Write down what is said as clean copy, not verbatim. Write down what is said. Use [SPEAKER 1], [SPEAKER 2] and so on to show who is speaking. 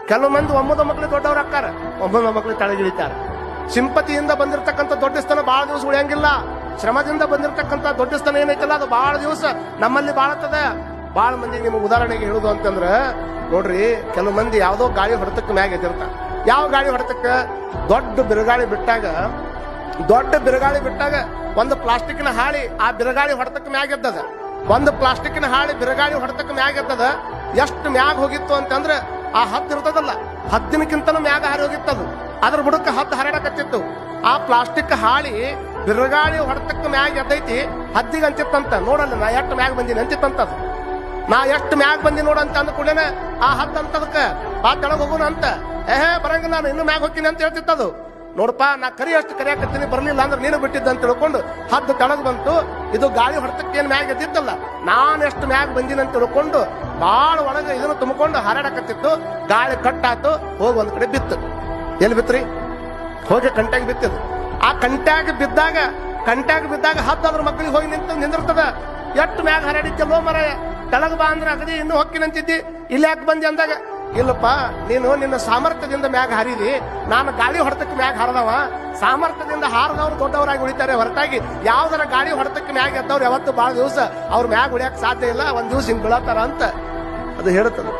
[SPEAKER 1] ಕೆಲವು ಮಂದಿ ಒಮ್ಮದ ಮಕ್ಕಳು ದೊಡ್ಡವ್ರು ಹಾಕಾರ, ಒಮ್ಮದ ಮಕ್ಕಳು ಕೆಳಗಿಳಿತಾರ. ಸಿಂಪತಿಯಿಂದ ಬಂದಿರತಕ್ಕಂಥ ದೊಡ್ಡ ಸ್ಥಾನ ಬಹಳ ದಿವಸ ಉಳಿಯಂಗಿಲ್ಲ. ಶ್ರಮದಿಂದ ಬಂದಿರತಕ್ಕಂಥ ದೊಡ್ಡ ಸ್ಥಾನ ಏನೈತಲ್ಲ ಅದು ಬಹಳ ದಿವಸ ನಮ್ಮಲ್ಲಿ ಬಾಳತ್ತದ. ಬಹಳ ಮಂದಿ ನಿಮ್ಗೆ ಉದಾಹರಣೆಗೆ ಹೇಳುದು ಅಂತಂದ್ರ ನೋಡ್ರಿ, ಕೆಲವು ಮಂದಿ ಯಾವ್ದೋ ಗಾಳಿ ಹೊಡೆತಕ್ಕ ಮ್ಯಾಗ ಎದ್ದಿರ್ತಾರ. ಯಾವ ಗಾಳಿ ಹೊಡೆತಕ್ಕ? ದೊಡ್ಡ ಬಿರುಗಾಳಿ ಬಿಟ್ಟಾಗ ಒಂದು ಪ್ಲಾಸ್ಟಿಕ್ನ ಹಾಳಿ ಆ ಬಿರುಗಾಳಿ ಹೊಡೆತಕ್ಕ ಮ್ಯಾಗ ಎದ್ದದ. ಒಂದು ಪ್ಲಾಸ್ಟಿಕ್ನ ಹಾಳಿ ಬಿರುಗಾಳಿ ಹೊಡೆತಕ್ಕ ಮ್ಯಾಗ ಎದ್ದದ. ಎಷ್ಟು ಮ್ಯಾಗ ಹೋಗಿತ್ತು ಅಂತಂದ್ರೆ ಆ ಹದ್ದು ಇರ್ತದಲ್ಲ, ಹದ್ದಿನಕ್ಕಿಂತಲೂ ಮ್ಯಾಗ ಹಾರಿ ಹೋಗಿತ್ತದು. ಅದ್ರ ಬುಡಕ್ಕೆ ಹದ್ದು ಹರಡಕತ್ತಿತ್ತು. ಆ ಪ್ಲಾಸ್ಟಿಕ್ ಹಾಳಿ ಬಿರುಗಾಳಿ ಹೊಡೆತಕ್ಕ ಮ್ಯಾಗ ಎದ್ದೈತಿ, ಹದ್ದಿಗೆ ಅಂತಿತ್ತಂತ. ನೋಡಲ್ಲ ನಾ ಎಷ್ಟು ಮ್ಯಾಗ ಬಂದೀನಿ ಅಂತಿತ್ತಂತದು. ನಾ ಎಷ್ಟು ಮ್ಯಾಗ ಬಂದಿ ನೋಡಂತ ಅಂದ ಕೂಡೇನೆ ಆ ಹದ್ದು ಅಂತದಕ್ಕ ಬಾ ಕೆಳಗೆ ಹೋಗೋಣ ಅಂತ. ಬರಂಗಿಲ್ಲ, ನಾನು ಇನ್ನೂ ಮ್ಯಾಗ ಹೋಗ್ತೀನಿ ಅಂತ ಹೇಳ್ತಿತ್ತದು. ನೋಡಪ್ಪ, ನಾ ಕರಿ ಅಷ್ಟು ಕರಿಯಾಕತ್ತೀನಿ, ಬರ್ಲಿಲ್ಲ ಅಂದ್ರೆ ನೀನು ಬಿಟ್ಟಿದ್ದ ಅಂತ ತಿಳ್ಕೊಂಡು ಹದ್ದು ಕೆಳಗೆ ಬಂತು. ಇದು ಗಾಳಿ ಹೊಡೆತಕ್ಕೇನು ಮ್ಯಾಗ ಎದ್ದಿತ್ತಲ್ಲ, ನಾನು ಎಷ್ಟು ಮ್ಯಾಗ ಬಂದಿನ ಅಂತ ತಿಳ್ಕೊಂಡು ಬಾಳ ಒಳಗೆ ಇದನ್ನು ತುಂಬಿಕೊಂಡು ಹಾರಾಡಕತ್ತಿತ್ತು. ಗಾಳಿ ಕಟ್ಟಾತು, ಹೋಗಿ ಒಂದ್ ಕಡೆ ಬಿತ್ತು. ಎಲ್ಲಿ ಬಿತ್ರಿ? ಹೋಗಿ ಕಂಟ್ಯಾಗ ಬಿತ್ತದು. ಆ ಕಂಟ್ಯಾಗ ಬಿದ್ದಾಗ ಹದ್ದು ಅದ್ರ ಮಕ್ಕಳಿಗೆ ಹೋಗಿ ನಿಂದಿರ್ತದ. ಎಷ್ಟು ಮ್ಯಾಗ ಹಾರಾಡಿದ್ದಲ್ಲೋ ಮರ, ಕೆಳಗೆ ಬಾ ಅಂದ್ರೆ ಅಗದಿ ಇನ್ನೂ ಹೊಕ್ಕಿನಂತಿದ್ದಿ, ಇಲ್ಲಿ ಯಾಕೆ ಬಂದಿ ಅಂದಾಗ, ಇಲ್ಲಪ್ಪ ನೀನು ನಿನ್ನ ಸಾಮರ್ಥ್ಯದಿಂದ ಮ್ಯಾಗ ಹಾರಿದಿ, ನಾನು ಗಾಳಿ ಹೊಡೆತಕ್ಕೆ ಮ್ಯಾಗ ಹಾರದವ. ಸಾಮರ್ಥ್ಯದಿಂದ ಹಾರದವ್ರು ದೊಡ್ಡವರಾಗಿ ಉಳಿತಾರೆ ಹೊರತಾಗಿ ಯಾವ್ದಾರ ಗಾಳಿ ಹೊಡೆತಕ್ಕೆ ಮ್ಯಾಗ ಎದ್ದವ್ರು ಯಾವತ್ತು ಬಹಳ ದಿವಸ ಅವ್ರ ಮ್ಯಾಗ ಉಳಿಯಕ್ ಸಾಧ್ಯ ಇಲ್ಲ. ಒಂದ್ ದಿವಸ ಹಿಂಗ್ ಬೀಳತ್ತಾರ ಅಂತ ಅದು ಹೇಳುತ್ತದೆ.